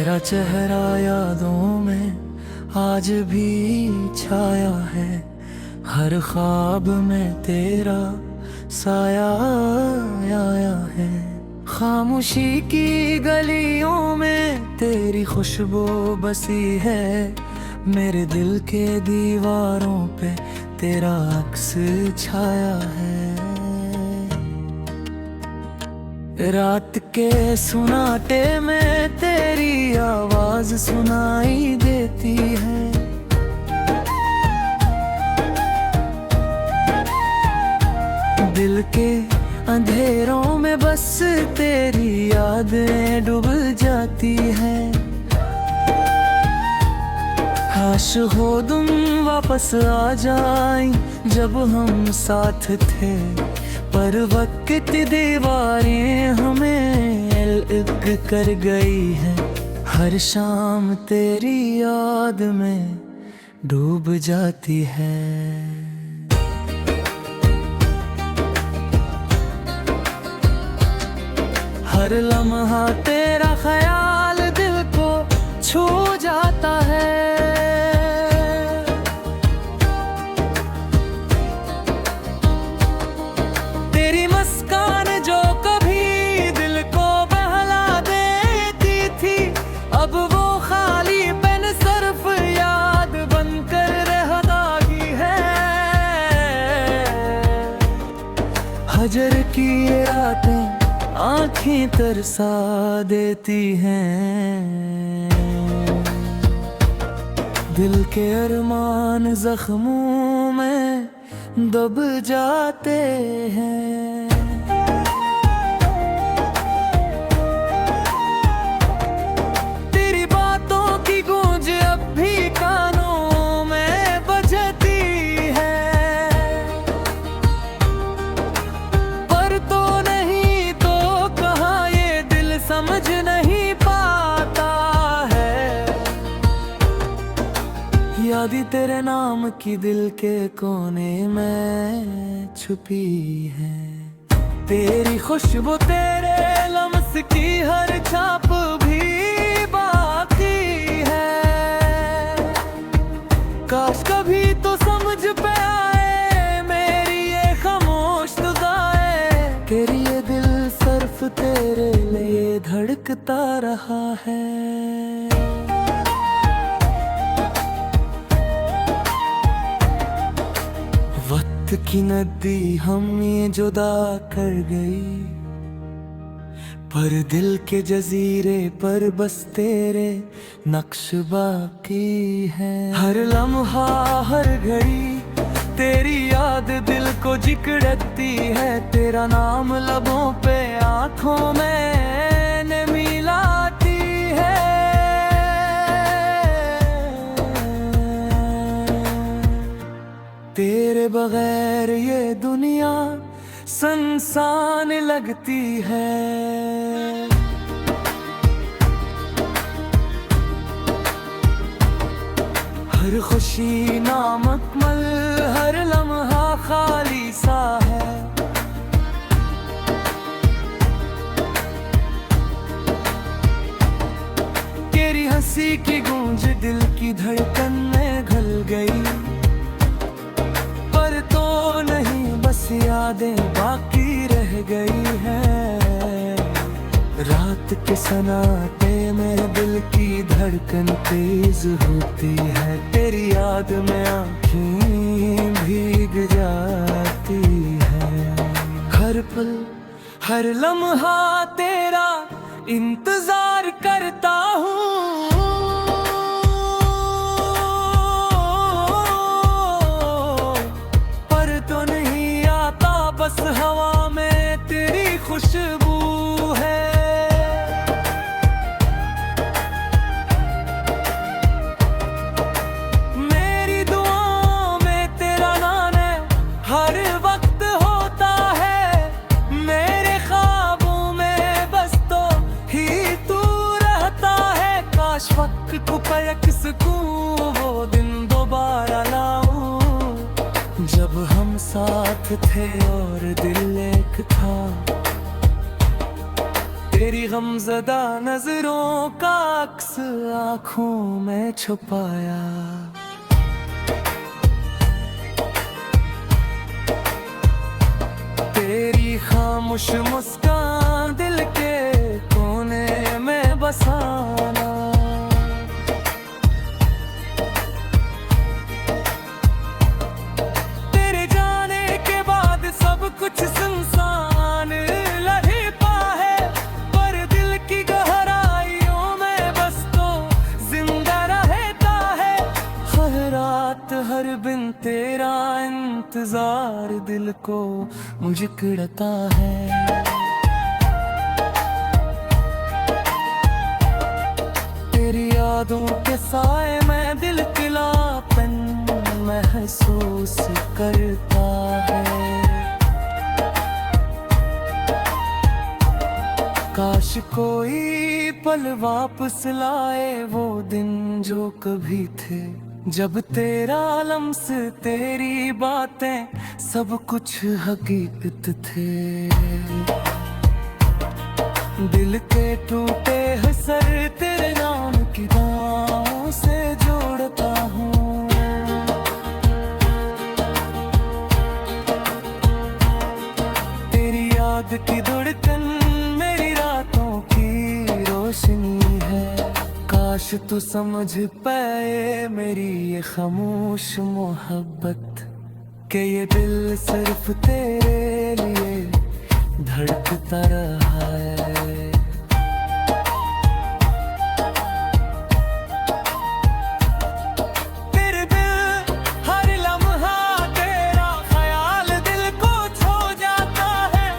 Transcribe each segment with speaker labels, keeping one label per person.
Speaker 1: तेरा चेहरा यादों में आज भी छाया है, हर ख्वाब में तेरा साया आया है। खामोशी की गलियों में तेरी खुशबू बसी है, मेरे दिल के दीवारों पे तेरा अक्स छाया है। रात के सुनाटे में तेरी आवाज सुनाई देती है, दिल के अंधेरों में बस तेरी यादें डूब जाती है। काश हो तुम वापस आ जाए जब हम साथ थे, पर वक्त दीवारें हमें अलग कर गई है। हर शाम तेरी याद में डूब जाती है। हर लम्हा तेरा ख्याल दिल को छू जाता है, तेरी मुस्कान जो कभी दिल को बहला देती थी, अब वो खाली पेन सिर्फ याद बनकर रह गई है। हजर की ये रातें आँखें तरसा देती हैं, दिल के अरमान जख्मों में दब जाते हैं। तेरी बातों की गूंज अब भी कानों में बजती है, पर तो नहीं तो कहाँ ये दिल समझ नहीं पाता है। यादें तेरे नाम की दिल के कोने में छुपी है, तेरी खुशबू तेरे लम्स की हर छाप भी बाकी है। काश कभी तो समझ पे आए मेरी ये खामोश दुआएं, तेरी ये दिल सिर्फ तेरे लिए धड़कता रहा है। वक्त की नदी हम ये जुदा कर गई, पर दिल के जजीरे पर बस तेरे नक्श बाकी है। हर लम्हा हर घड़ी तेरी याद दिल को जिकड़ती है, तेरा नाम लबों पे आँखों में मिलाती है। तेरे बगैर ये दुनिया सुनसान लगती है। हर खुशी नामुकम्मल, हर लम्हा खाली सा है। तेरी हंसी की गूंज दिल की धड़कन में घुल गई, पर तो नहीं बस यादें बाकी रह गई है। रात के सन्नाटे में दिल की धड़कन तेज होती है, तेरी याद में आँखें भीग जाती है। हर पल हर लम्हा तेरा इंतजार करता हूँ, पर तो नहीं आता बस हवा में तेरी खुशबू है। मेरी दुआओं में तेरा नाम है, हर वक्त होता है। मेरे ख्वाबों में बस तो ही तू रहता है। काश वक्त को पलट सकूं, वो दिन दोबारा लाऊं, जब हम साथ थे और दिल एक था। तेरी गमज़दा नजरों का अक्स आँखों में छुपाया। तेरी खामोश मुस्कान दिल के कोने में बसाना। तेरे जाने के बाद सब कुछ सुनसान लगता है, पर दिल की गहराइयों में बस तो जिंदा रहता है। हर रात हर बिन तेरा इंतजार दिल को मुझकड़ता है। तेरी यादों के साए में दिल तिलापन महसूस करता है। काश कोई पल वापस लाए वो दिन जो कभी थे, जब तेरा लम्स तेरी बातें सब कुछ हकीकत थे। दिल के टूटे हसर तेरे नाम की बाहों से जोड़ता हूँ। तेरी याद की धड़कन मेरी रातों की रोशनी है। काश तू समझ पाए मेरी ये खामोश मोहब्बत, कि ये दिल सिर्फ तेरे लिए धड़कता रहा है। तेरे दिल हर लम्हा तेरा ख्याल दिल को छू जाता है,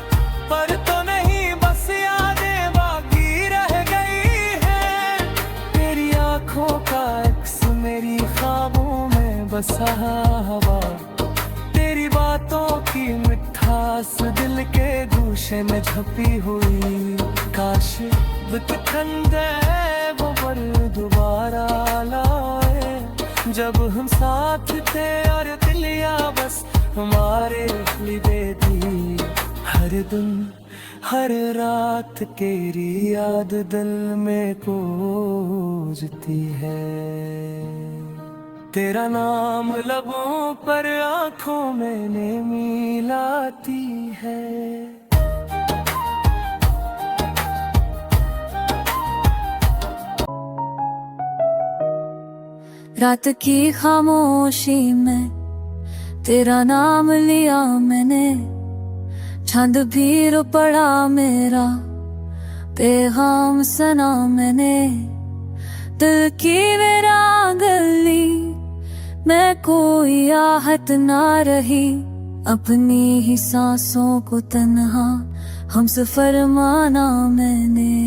Speaker 1: पर तो नहीं बस यादें बाकी रह गई है। तेरी आँखों का अक्स मेरी ख्वाबों में बसा हवा। तेरी बातों की मिठास दिल के गूशे में छपी हुई। काश बितखंडे वो पल दोबारा लाए, जब हम साथ थे और दिलिया बस हमारे लिए थी। हर दिन हर रात तेरी याद दिल में गूंजती है। तेरा नाम लबों पर आँखों में नेमी लाती है।
Speaker 2: रात की खामोशी में तेरा नाम लिया मैंने, छंद भी रो पड़ा मेरा पैगाम सुना मैंने। दिल की मेरा गली मैं कोई आहत ना रही, अपनी ही सांसों को तन्हा हम सफर माना मैंने।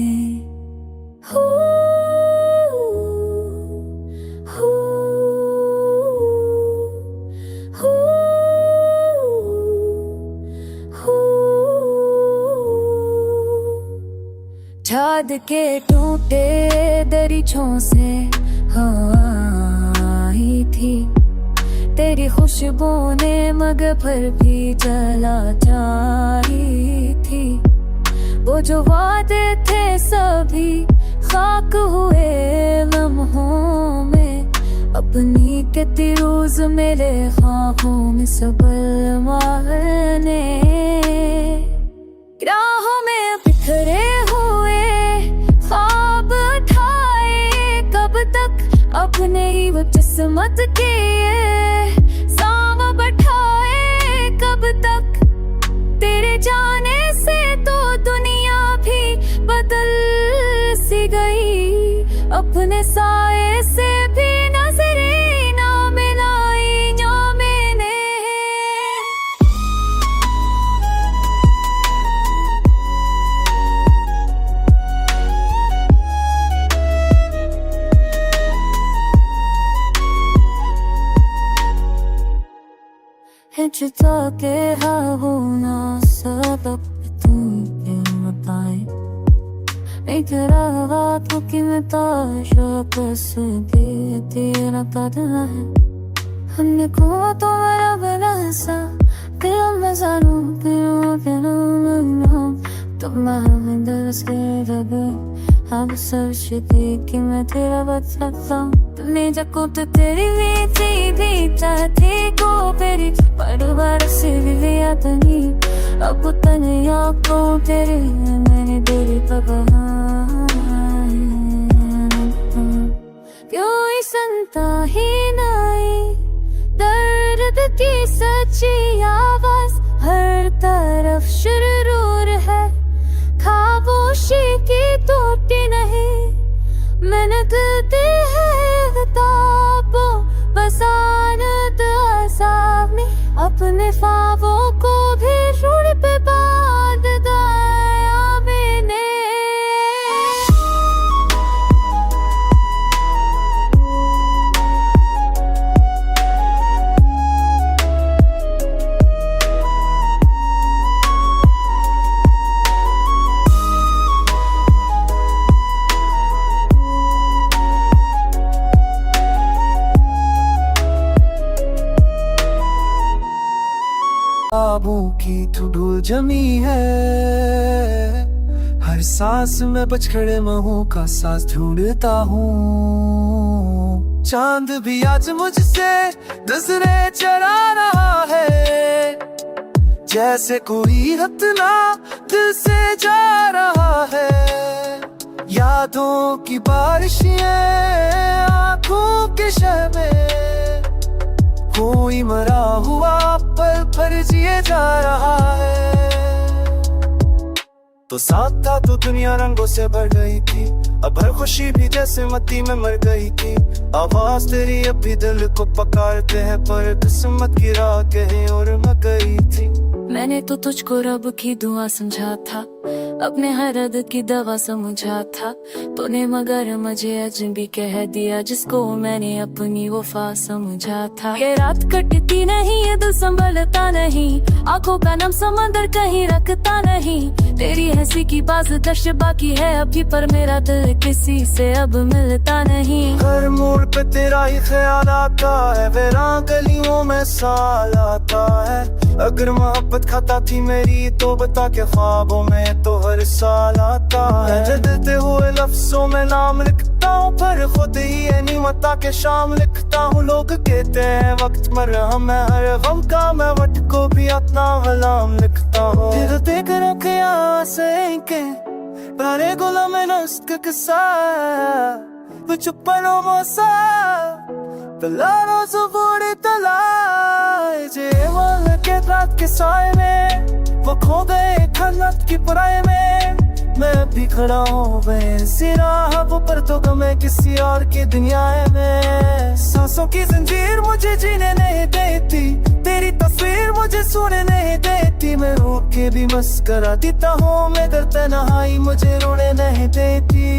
Speaker 2: चाँद के टूटे दरिछों से आई थी, तेरी खुशबू ने मग पर भी जला जाई थी। वो जो वादे थे सभी खाक हुए लम्हों में, अपनी कहती रोज मेरे ख्वाबों में सबल मारने। राहों में बिखरे हुए ख्वाब ठाए, कब तक अपने ही वो किस्मत के साम बैठाए। कब तक तेरे जाने से तो दुनिया भी बदल सी गई, अपने साए से भी नजरें ना मिलाई ना मैंने। हिचता के होना सबब तुम क्यों बताए, नहीं तेरा रातों की मैं ताशा बस तेरा करना है। हमने को तो मेरा बना सा दिल में जानू Tamamen dövüşleri Abi sarışıdı ki मैं तेरा बचाता तूने जको तो तेरी वीची भी चाहती को तेरी परिवार से भी लिया तनी अब तने को तेरे मैंने तेरी पकड़ा क्यों सुनता ही नहीं दर्द की सच्ची आवाज हर तरफ शुरूर है खामोशी की टूटी नहीं मैंने दिल है किताबों बसानत असाब में अपने ख्वाबों को भी रूढ़ पे बांध दिया मैंने
Speaker 1: ख्वाबों की धूल जमी है हर सांस में बचखड़े महू का सांस ढूंढता हूँ चांद भी आज मुझसे नजरें चरा रहा है जैसे कोई हतना दिल से जा रहा है यादों की बारिशें आंखों के शह में कोई मरा हुआ पल भर जिए जा रहा है तो साथ था तो दुनिया रंगों से भर गई थी अब हर खुशी भी जैसे मत्ती में मर गई थी आवाज तेरी अब भी दिल को पकारते हैं पर किस्मत की राह कहीं और मैं गई थी
Speaker 2: मैंने तो तुझको रब की दुआ समझा था अपने हर दर्द की दवा समझा था तूने मगर मुझे अजनबी कह दिया जिसको मैंने अपनी वफा समझा था ये रात कटती नहीं ये दिल संभलता नहीं आंखों का नम समंदर कहीं रखता नहीं तेरी हंसी की बाज़ बाकी है अभी पर मेरा दिल किसी से अब मिलता नहीं
Speaker 1: हर मोड़ पे तेरा ही ख्याल आता है वीरान गलियों में साल आता है अगर मोहब्बत खाता थी मेरी तो बता के ख्वाबों में तो हर साल आता है जलते हुए लफ्जों में नाम लिखता हूँ पर खुद ही निमता के शाम लिखता हूँ लोग कहते हैं वक्त मरहम है हर गम का मैं वट को भी अपना हलाम लिखता हूँ दिल देख रखिया से के पारे गुलाम में नस्क किसा तो चुप्पनो मोसा तलारो जुबूरी तलाए जे वाल के रात के साए में वो खो गए खन्नत की पराए में मैं भी खड़ा हूँ बेसिराह वो पर तो गमे किसी और की दुनिया में सांसों की जंजीर मुझे जीने नहीं देती तेरी तस्वीर मुझे सोने नहीं देती मैं रो के भी मस्करा देता हूँ मगर तन्हाई मुझे रोने नहीं देती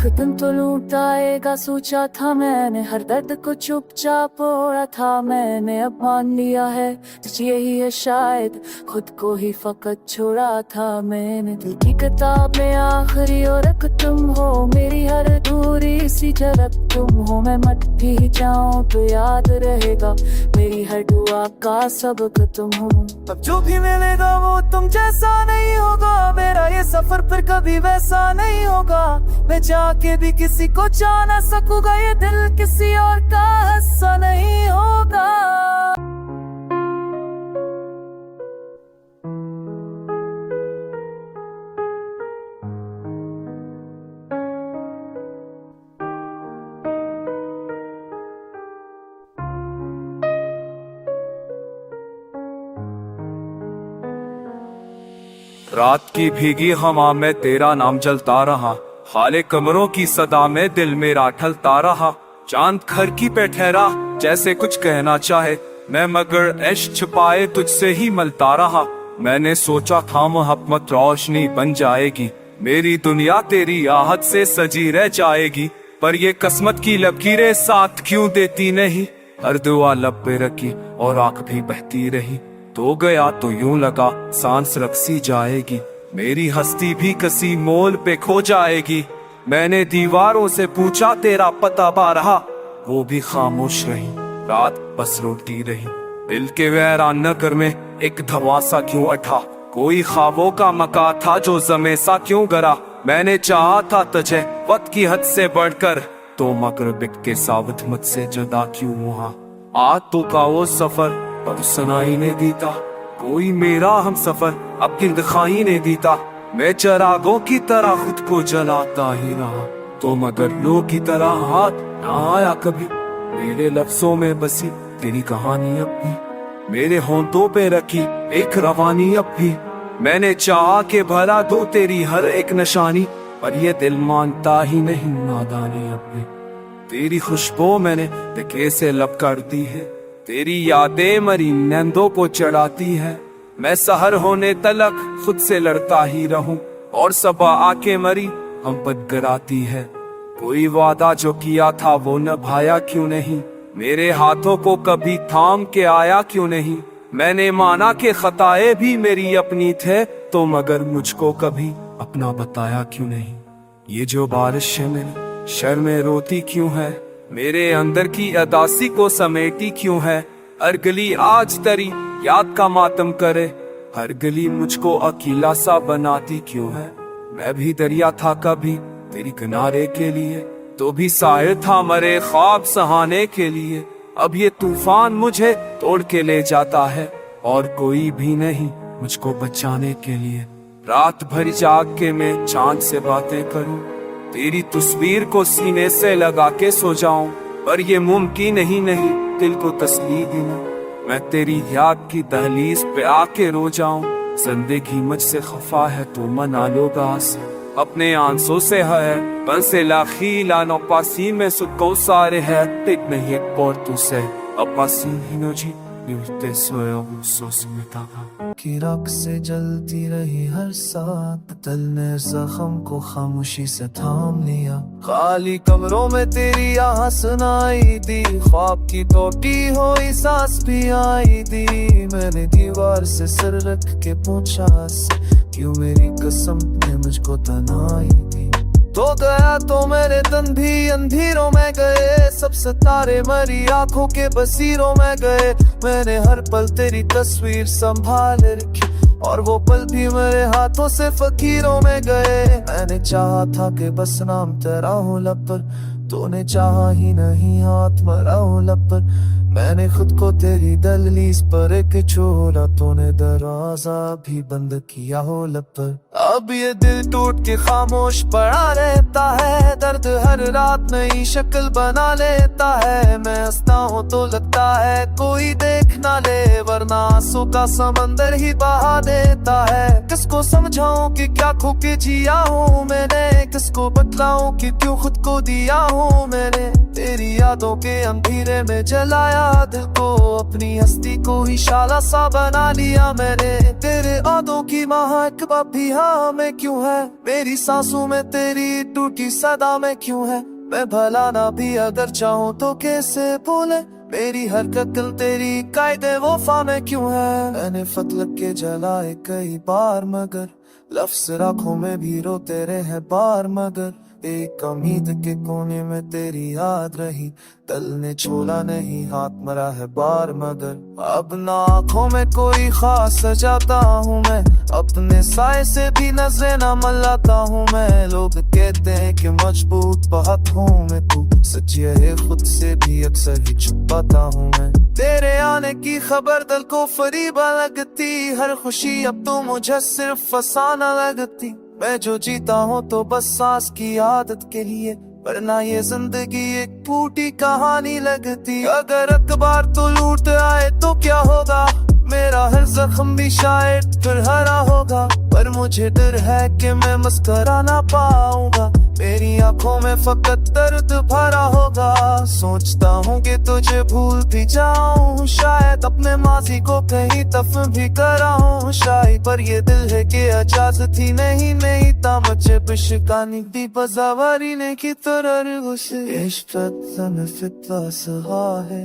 Speaker 2: कदम तो लूट आएगा सोचा था मैंने हर दर्द को चुपचाप ओढ़ा था मैंने अब मान लिया है यही है शायद खुद को ही फकत छोड़ा था मैंने दिल की किताब में आखिरी और तुम हो मेरी हर दूरी सी झलक तुम हो मैं मट भी जाऊं तो याद रहेगा मेरी हर दुआ का सबक तुम हो
Speaker 1: अब जो भी मिलेगा वो तुम जैसा नहीं होगा मेरा ये सफर फिर कभी वैसा नहीं होगा मैं जाके भी किसी को जा ना सकूंगा ये दिल किसी और का हिस्सा नहीं होगा
Speaker 3: रात की भीगी हवा में तेरा नाम जलता रहा हाले कमरों की सदा में दिल मेरा ठलता रहा चांद खर की पे ठहरा जैसे कुछ कहना चाहे मैं मगर ऐश छुपाए तुझसे ही मलता रहा मैंने सोचा था मोहब्बत रोशनी बन जाएगी मेरी दुनिया तेरी आहट से सजी रह जाएगी पर ये किस्मत की लकीरें साथ क्यों देती नहीं हर दुआ लब पे रखी और आंख भी बहती रही तो गया तो यूं लगा सांस रखसी जाएगी मेरी हस्ती भी किसी मोल पे खो जाएगी मैंने दीवारों से पूछा तेरा पता बारहा वो भी खामोश रही रात बस रोती रही दिल के वैरान नगर में एक धमासा क्यों अठा कोई ख्वाबों का मका था जो जमे सा क्यों गरा, मैंने चाहा था तुझे वक्त की हद से बढ़कर, तो मगर बिक के साबित मुझसे जुदा क्यों हुआ। आज तो का वो सफर पर सुनाई ने दीता, कोई मेरा हम सफर अब किन दिखाई ने दीता। मैं चरागों की तरह खुद को जलाता ही रहा, तो मगर लो की तरह हाथ ना आया कभी। मेरे लफ्जों में बसी तेरी कहानी अब भी, मेरे होंठों पे रखी एक रवानी अब भी। मैंने चाहा के भला दो तेरी हर एक निशानी, पर ये दिल मानता ही नहीं नादानी अपनी। तेरी खुशबू मैंने दिखे से लब कर दी है, तेरी यादें मरी नींदों को चढ़ाती है। मैं सहर होने तलक खुद से लड़ता ही रहूं, और सबा आके मरी हम पर गिराती है। कोई वादा जो किया था वो निभाया क्यों नहीं, मेरे हाथों को कभी थाम के आया क्यों नहीं। मैंने माना कि खताएं भी मेरी अपनी थे, तो मगर मुझको कभी अपना बताया क्यों नहीं। ये जो बारिश है मेरी शर्में रोती क्यों है, मेरे अंदर की अदासी को समेटी क्यों है। हर गली आज तेरी याद का मातम करे, हर गली मुझको अकेला सा बनाती क्यों है। मैं भी दरिया था कभी तेरी किनारे के लिए, तो भी साहिर था मरे ख्वाब सहाने के लिए। अब ये तूफान मुझे तोड़ के ले जाता है, और कोई भी नहीं मुझको बचाने के लिए। रात भर जाग के मैं चांद से बातें करूं, तेरी तस्वीर को सीने से लगा के सो जाऊं, पर ये मुमकिन ही नहीं दिल को तसली देना। मैं तेरी याद की दहलीज पे आके रो जाऊं, जिंदगी मुझसे खफा है तो मना लो गास। अपने आंसू से है बंसे लाखी लानो पासी में सुको सारे है, टिक नहीं एक पर तू से अपासी ही नोजी मिलते सोए सोस में था
Speaker 1: की रख से जलती रही हर साथ, दिल ने जख्म को खामोशी से थाम लिया। खाली कमरों में तेरी आह सुनाई दी, ख्वाब की टूटी हुई सांस भी आई दी। मैंने दीवार से सिर रख के पूछा क्यों मेरी कसम ने मुझको तनाई दी। तो गया तो मेरे दिन भी अंधेरों में गए, सब सितारे मरी आंखों के बसीरों में गए। मैंने हर पल तेरी तस्वीर संभाल रखी, और वो पल भी मेरे हाथों से फकीरों में गए। मैंने चाहा था कि बस नाम तेरा हो लब पर, तूने चाहा ही नहीं हाथ मरा हो लब पर। मैंने खुद को तेरी दहलीज पर एक छोड़ा, तूने दरवाजा भी बंद किया हो लब पर। अब ये दिल टूट के खामोश पड़ा रहता है, दर्द हर रात नई शक्ल बना लेता है। मैं हंसता हूँ तो लगता है कोई देख ना ले, वरना आंसू का समंदर ही बहा देता है। किसको समझाऊं कि क्या खो के जिया हूँ मैंने, किसको बतलाऊं कि क्यों खुद को दिया हूँ मैंने। तेरी यादों के अंधेरे में जलाया दिल को, अपनी हस्ती को ही शाला सा बना लिया मैंने। तेरे यादों की महक भी हाँ में क्यों है, मेरी सांसों में तेरी टूटी सदा में क्यों है। मैं भला ना भी अगर चाहूँ तो कैसे भूले, मेरी हर ककल तेरी कायदे वफा में क्यों है। मैंने फतलक के जलाए कई बार, मगर लफ्ज राखों में भी रोते रहे बार। मगर एक उम्मीद के कोने में तेरी याद रही, दिल ने छोड़ा नहीं हाथ मरा है बार। मगर अब ना आँखों में कोई खास सजाता हूँ मैं, अपने साए से भी नजरें न मलाता हूँ मैं। लोग कहते हैं कि मजबूत बहुत हूँ मैं, तू सच है खुद से भी अक्सर ही छुपाता हूँ मैं। तेरे आने की खबर दिल को फरीबा लगती, हर खुशी अब तो मुझे सिर्फ फसाना लगती। मैं जो जीता हूँ तो बस सांस की आदत के लिए, वरना ये जिंदगी एक फूटी कहानी लगती। अगर अखबार तो लूट आए तो क्या होगा, मेरा हर जख्म भी शायद फिर हरा होगा। पर मुझे डर है कि मैं मुस्कुरा ना पाऊंगा, मेरी आंखों में फकत दर्द भरा होगा। सोचता हूँ कि तुझे भूल भी जाऊं, शायद अपने माजी को कहीं दफन भी कराऊं शायद। पर ये दिल है कि इजाजत ही नहीं था मुझे बिशकानी भी बजावारी ने की तरह उसे इश्क फिता सहा है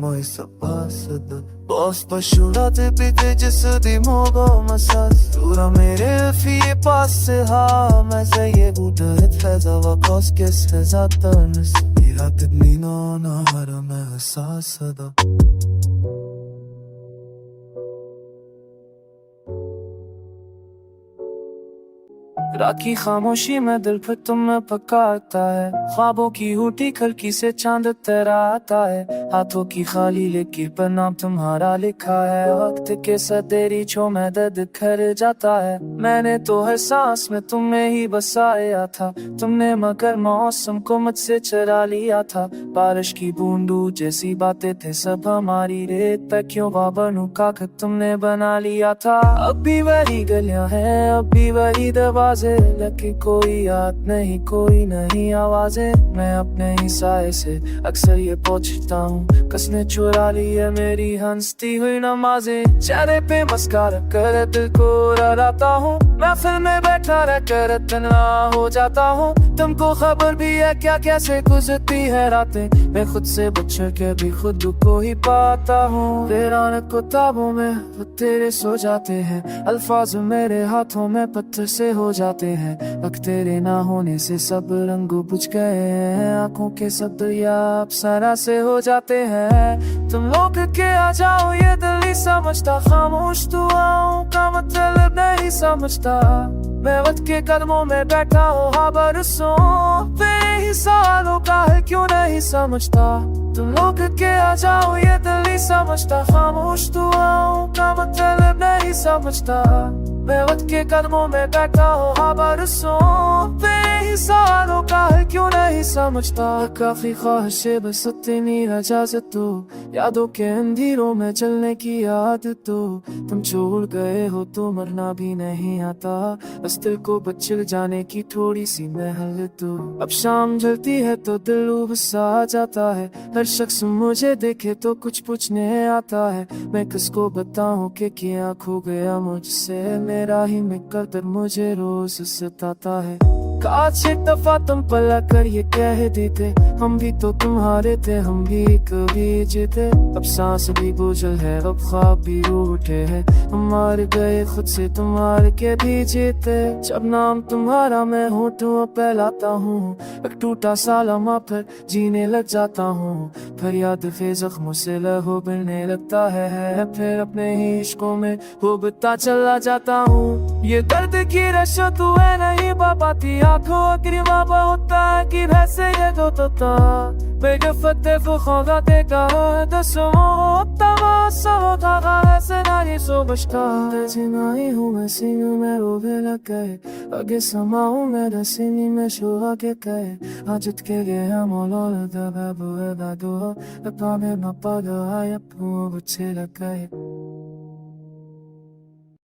Speaker 1: Moisa passada Boss başurate pite cesedi mogo masas Tura mere fiye passe ha Meze ye budaret feza vakos kes feza tanıs İradet nino na harame hasasada रात की खामोशी में दिल फिर तुम में पकाता है ख्वाबों की हूटी खिड़की से चांद तेरा आता है हाथों की खाली लिखी पर नाम तुम्हारा लिखा है वक्त के सदेरी छो में दर्द खर जाता है मैंने तो हर सांस में तुम्हें ही बसाया था तुमने मगर मौसम को मुझसे चरा लिया था बारिश की बूंदू जैसी बातें थे सब हमारी रेत पे क्यों बनू काक तुमने बना लिया था अब भी वही गलियां हैं अब भी वही दरवाजे लगे कोई याद नहीं कोई नहीं आवाजें मैं अपने ही साए से अक्सर ये पूछता हूँ किसने चुरा ली है मेरी हंसती हुई नमाजें चेहरे पे मस्कारा कर दिल को रलाता हूँ मैं फिल्म में बैठा रह कर तन्हा हो जाता हूँ तुमको खबर भी है क्या कैसे गुजरती है रातें मैं खुद से बच्चे के भी खुद को ही पाता हूँ तेरा किताबों में वो तेरे सो जाते हैं अल्फाज मेरे हाथों में पत्थर से हो जाते हैं वक्त तेरे ना होने से सब रंग बुझ गए हैं आंखों के सब दरिया अप्सरा से हो जाते हैं तुम लोग के आ जाओ ये दिल नहीं समझता खामोश दुआओं का मतलब नहीं समझता मैं वक्त के कदमों में बैठा हो हाँ बरसों पे ही सवालों का है क्यों नहीं समझता तुम लोग के आ जाओ ये दिल नहीं समझता खामोश दुआओं का मतलब नहीं समझता मैं वक्त के कदमों में बैठा हो हाँ बरसों पे ही सवालों का है क्यों नहीं समझता काफी ख्वाहिश बस इतनी इजाजत तो यादों के अंधेरों में चलने की आदत तो तुम छोड़ गए हो तो मरना भी नहीं आता बस दिल को बचल जाने की थोड़ी सी महल तो अब शाम ढलती है तो दिल उबसा जाता है हर शख्स मुझे देखे तो कुछ पूछने आता है मैं किसको बताऊं कि क्या खो गया मुझसे मेरा ही मुकद्दर मुझे रोज सताता है काश एक दफा तुम पला कर ये कह देते हम भी तो तुम्हारे थे हम भी कभी जीते अब सांस भी बोझल है अब ख्वाब भी रूठे हैं हम मार गए खुद से तुम्हारे के भी जीते जब नाम तुम्हारा मैं होठों पे लाता हूँ एक टूटा सा लम्हा फिर जीने लग जाता हूँ फिर याद फे जख्मों से लहू बिरने लगता है फिर अपने ही इश्कों में डूबता चला जाता हूँ ये दर्द की रशा तू है नहीं पाती आंखों की मापा होता है कि वैसे ये तो था बेगफते फुखोगा देखा दसों होता था वैसे नहीं सो बचता जिनाई हूँ मैं सीनों में रोवे लग गए आगे समाऊं मैं रसीनी में शोहा के कहे आजत के लिए हम ओलोल दबा बुए बादो अपा में मपा गया अपू बच्चे लग गए